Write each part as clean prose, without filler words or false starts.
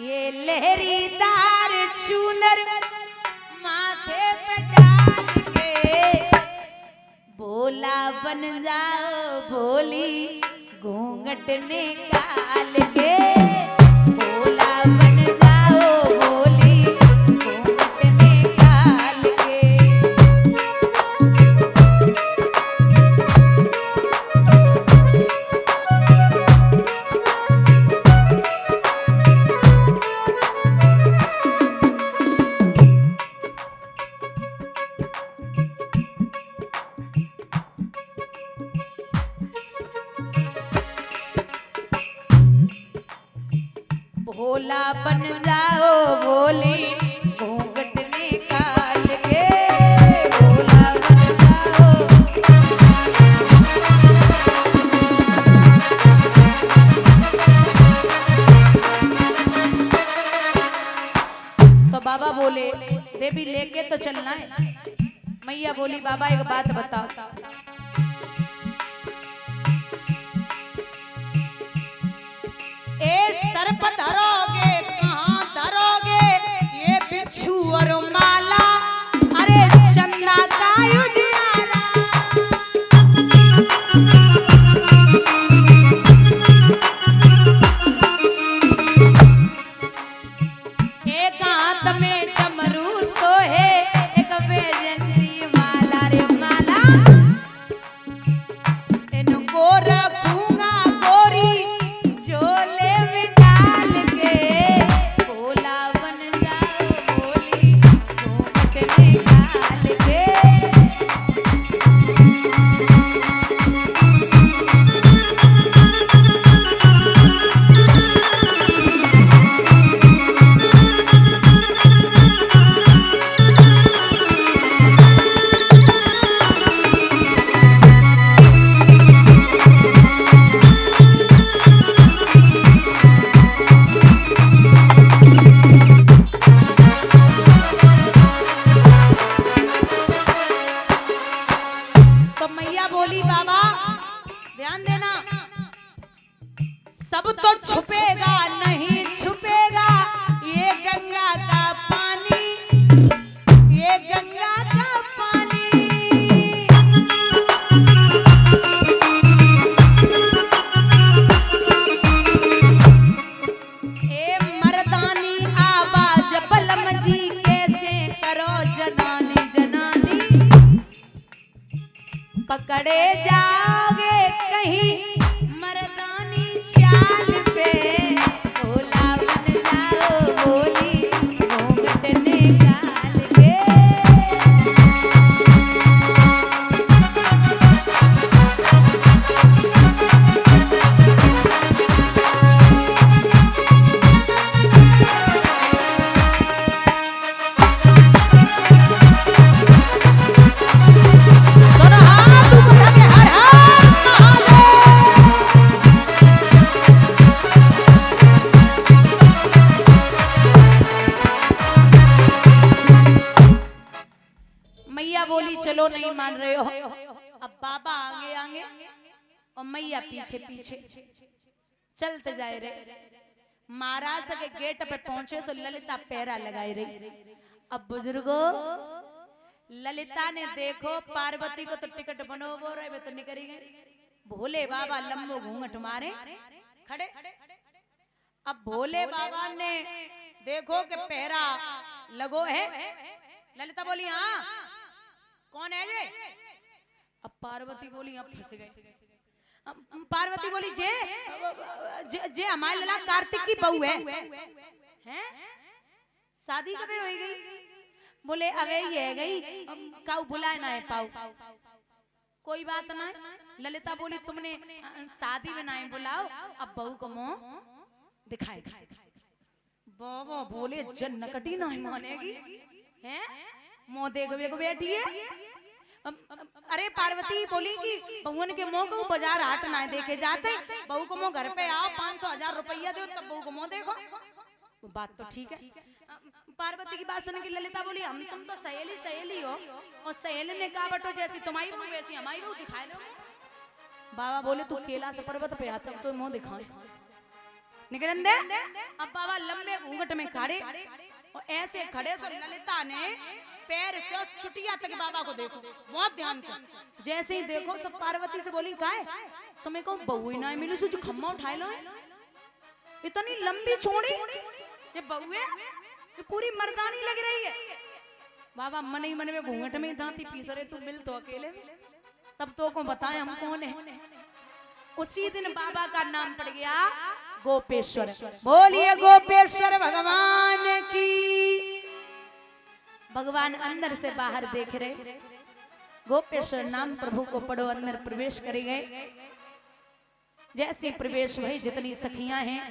ये लहरीदार चूनर माथे पे डाल के भोला बन जाओ भोली घूंघट निकाल के भोला बन जाओ भोली घूंघट निकाल के। भोला बन जाओ भोली घूंघट निकाल के भोला बन जाओ। तो बाबा बोले देवी लेके तो चलना है। मैया बोली बाबा एक बात बताओ। ए सर पर धरोगे कहाँ धरोगे ये बिच्छू और माला अरे चंदा का उजियारा। एक हाथ में डमरू सोहे एक बेजंती माला रे माला इनको रखूंगा गोरी झोले में डाल के भोला बन जाओ भोली घूंघट निकाल के। तो मैया बोली बाबा ध्यान देना सब तो छुपेगा नहीं छुपेगा ये गंगा का पानी ये गंगा का पानी। ए मर्दानी आवाज बलम जी कैसे करो जनानी जनानी पकड़े जाओगे कहीं मर्दानी चाल पे भोला बन जाओ भोली घूंघट निकाल के। दोनों हाथ ऊपर उठा के हर हर महादेव। मैया बोली चलो नहीं मान रहे हो। अब बाबा आगे आगे और मैया पीछे पीछे चलते जाए रहे। महाराज के गेट पे पहुंचे तो ललिता पैरा लगाई रही। अब बुजुर्गो ललिता ने देखो पार्वती को तो टिकट बनो बोल रहे तो निकली गई। भोले बाबा लंबो घूंघट मारे खड़े। अब भोले बाबा ने देखो कि पैरा लगो है। ललिता बोली हाँ कौन है ये। अब पार्वती बोली अब फंस गए। पार्वती बोली जे हमारे लला कार्तिक की बहू है हैं शादी कब हो गई। बोले अबे ये गई काऊ बुलाए ना है पाऊ कोई बात ना है। ललिता बोली तुमने शादी में ना बुलाओ अब बहू को मुंह दिखाए। बाबा बोले जन नकटी नहीं मानेगी हैं मुंह देखो को बैठी है। अरे पार्वती बोली कि बहुन के मुंह को बाजार हाट ना देखे जाते बहू को मुंह घर पे आओ 500,000 रुपया दो तब बहू को मुंह देखो। बात तो ठीक है। पार्वती की बात सुन के ललिता बोली हम तुम तो सहेली सहेली हो और सहेली ने कहा बटो जैसी तुम्हारी बहू वैसी हमारी बहू दिखाए लो। बाबा बोले तू केला से पर्वत पे आता तो मुंह दिखाए। निकलन दे। अब बाबा लंबे घूंघट में खड़े और ऐसे खड़े सो ललिता ने पैर से चुटिया तक बाबा को देखो बहुत ध्यान से। जैसे ही देखो सब पार्वती से बोली काहे तुम्हें को बहू ही ना मिली सो जो खम्मा उठाए लो इतनी लंबी चौड़ी ये बहू है ये पूरी मर्दानी लग रही है। बाबा मन ही मन में घूंघट में दांती पीस रहे तू मिल तो अकेले तब तो को बताए हम कौन है। उसी दिन बाबा का नाम पड़ गया गोपेश्वर। बोलिए गोपेश्वर भगवान की। भगवान अंदर से बाहर देख रहे। गोपेश्वर नाम प्रभु को पढ़ो अंदर प्रवेश करे गए। जैसे प्रवेश भई जितनी सखियां हैं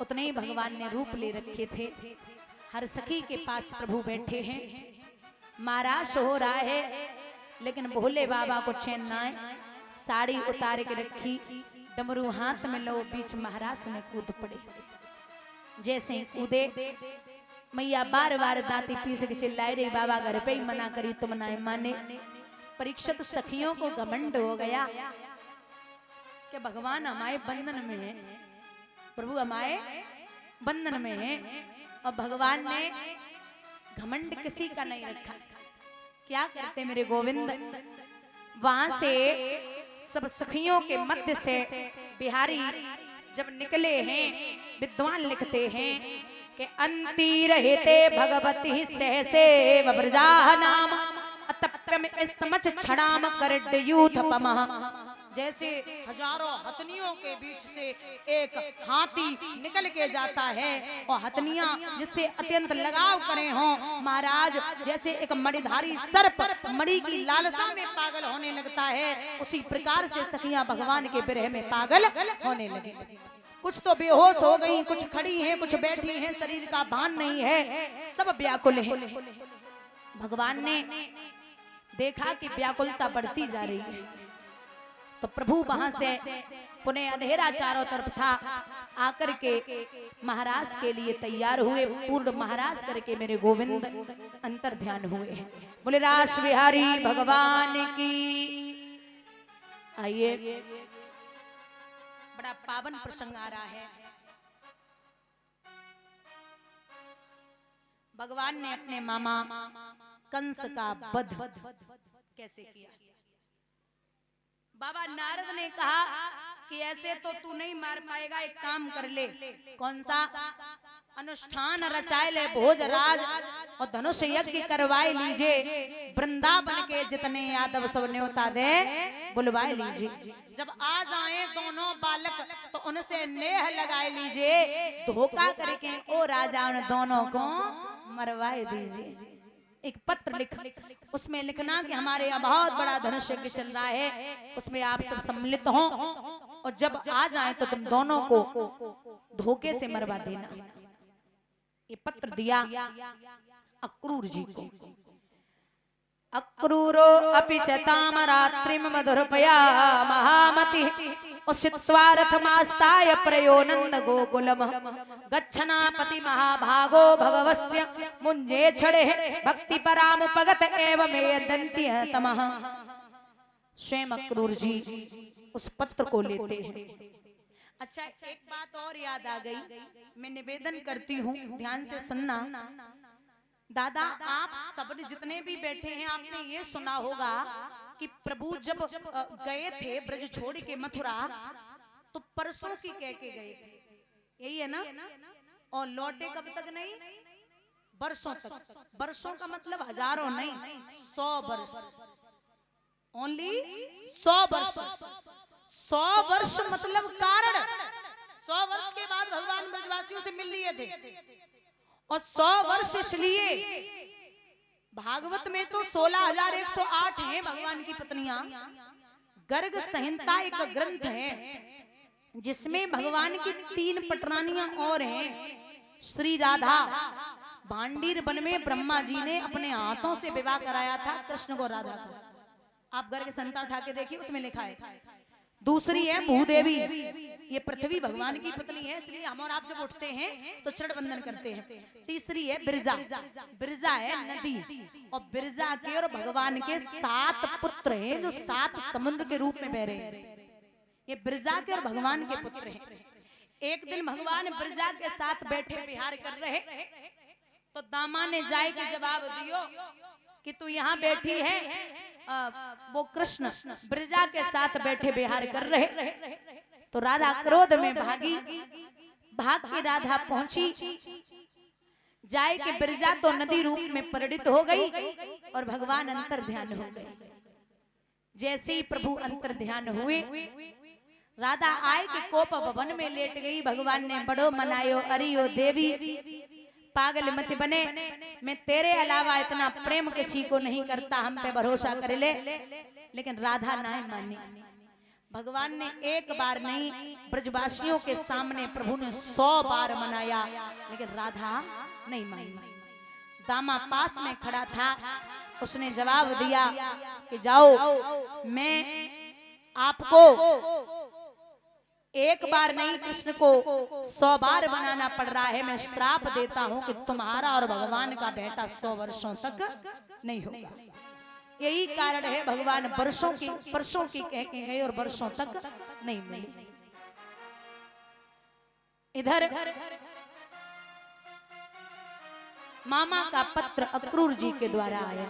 उतने ही भगवान ने रूप ले रखे थे। हर सखी के पास प्रभु बैठे हैं। महाराज हो रहा है लेकिन भोले बाबा को चैन ना है। साड़ी उतार के रखी डमरू हाथ में लो बीच महाराज में कूद पड़े। जैसे कूदे मैया बार बार दांती पीस के चिल्लाई रही बाबा घर पे ही मना करी तुम ना माने। परीक्षित सखियों को घमंड हो गया कि भगवान हमारे बंधन में है प्रभु हमारे बंधन में है। और भगवान ने घमंड किसी का नहीं रखा। क्या करते मेरे गोविंद वहां से सब सखियों के मध्य से बिहारी जब निकले हैं विद्वान लिखते हैं कि अंती रहते भगवती सहसे वब्रजा नाम अतप्यम इस्तमच छड़ाम करड यूथ पमः। जैसे हजारों हथनियों के बीच से एक हाथी निकल के जाता है और हथनियां जिससे अत्यंत लगाव करे हों महाराज जैसे एक मणिधारी सर्प मणि की लालसा में पागल होने लगता है उसी प्रकार से सखियां भगवान के विरह में पागल होने लगी। कुछ तो बेहोश हो गई कुछ खड़ी हैं कुछ बैठी हैं शरीर का भान नहीं है सब व्याकुल है। भगवान ने देखा कि व्याकुलता बढ़ती जा रही है तो प्रभु वहां से पुनः अंधेरा चारों तरफ था आकर के महाराज के लिए तैयार हुए। पूर्ण महाराज करके मेरे गोविंद अंतर ध्यान हुए हैं। बोले रास बिहारी भगवान की। आइए बड़ा पावन प्रसंग आ रहा है। भगवान ने अपने मामा कंस का वध कैसे किया। बाबा नारद ने कहा कि ऐसे तो तू नहीं मार पाएगा एक काम कर ले। कौन सा अनुष्ठान रचाए ले भोजराज और धनुष यज्ञ करवाए लीजिए। वृंदावन के जितने यादव सब न्योता दे बुलवाए लीजिए। जब आ जाए दोनों बालक तो उनसे नेह लगाए लीजिए। धोखा करके ओ राजा उन दोनों को मरवाए दीजिए। एक पत्र लिख उसमें लिखना कि हमारे यहाँ बहुत बड़ा धनुष यज्ञ चल रहा है उसमें आप सब सम्मिलित हों और जब आ जाए तो तुम दोनों को धोखे से मरवा देना। ये पत्र दिया अक्रूर जी को। अक्रूरो अपि च तामरात्रिम मधुरपया महामति उषित्वा रथमास्ताय प्रयोनंद गोकुलम गच्छनापति महाभागो भगवस्य मुंजे छड़े भक्ति परामुपगत एवं यदन्ति तमः। स्वयं अक्रूर जी उस पत्र को लेते हैं। अच्छा एक बात और याद आ गई मैं निवेदन करती हूँ ध्यान से सुनना। दादा आप सब जितने भी बैठे हैं आपने ये सुना होगा कि प्रभु जब गए थे ब्रज छोड़ के मथुरा तो परसों की कह के गए थे यही है ना और लौटे कब तक नहीं वर्षों तक। वर्षों का मतलब हजारों नहीं 100 वर्ष ओनली 100 वर्ष। 100 वर्ष मतलब कारण 100 वर्ष के बाद भगवान ब्रजवासियों से मिल लिए थे और 100 वर्ष इसलिए भागवत में तो 16,108 हैं भगवान की पत्नियां। गर्ग संहिता एक ग्रंथ है जिसमें भगवान की 3 पटरानियां और हैं। श्री राधा भांडीर वन में ब्रह्मा जी ने अपने हाथों से विवाह कराया था कृष्ण को राधा को। आप गर्ग संहिता उठा के देखिए उसमें लिखा है। दूसरी है भूदेवी ये पृथ्वी भगवान की पत्नी है इसलिए हम और आप जब उठते हैं तो चरण वंदन करते हैं। तीसरी है बिरजा। बिरजा है नदी और बिरजा के और भगवान के 7 पुत्र हैं जो 7 समुद्र के रूप में बह रहे हैं। ये बिरजा के और भगवान के पुत्र हैं। एक दिन भगवान ब्रजा के साथ बैठे विहार कर रहे, तो दामा ने जाए के जवाब दियो कि तू यहाँ बैठी है, वो कृष्ण ब्रजा के साथ बैठे विहार कर रहे। तो राधा क्रोध में भागी, भाग के राधा पहुंची, जाए के ब्रजा तो नदी रूप में परिणित हो गई और भगवान अंतर ध्यान हो गए। जैसे ही प्रभु अंतर ध्यान हुए, राधा आए के कोप भवन में लेट गई। भगवान ने बड़ो मनायो, अरियो देवी पागल मत बने, मैं तेरे अलावा इतना प्रेम किसी को नहीं करता, हम पे भरोसा कर ले। लेकिन राधा नहीं मानी। भगवान ने एक बार नहीं, ब्रजवासियों के सामने प्रभु ने 100 बार मनाया, लेकिन राधा नहीं मानी। दामा पास में खड़ा था, उसने जवाब दिया कि जाओ, मैं आपको एक बार नहीं, कृष्ण को 100 बार बनाना पड़ रहा है। मैं श्राप देता हूं कि तुम्हारा और भगवान का बेटा 100 वर्षों तक नहीं होगा। यही कारण है भगवान परसों की कह के गए और वर्षों तक नहीं मिली। इधर मामा का पत्र अक्रूर जी के द्वारा आया।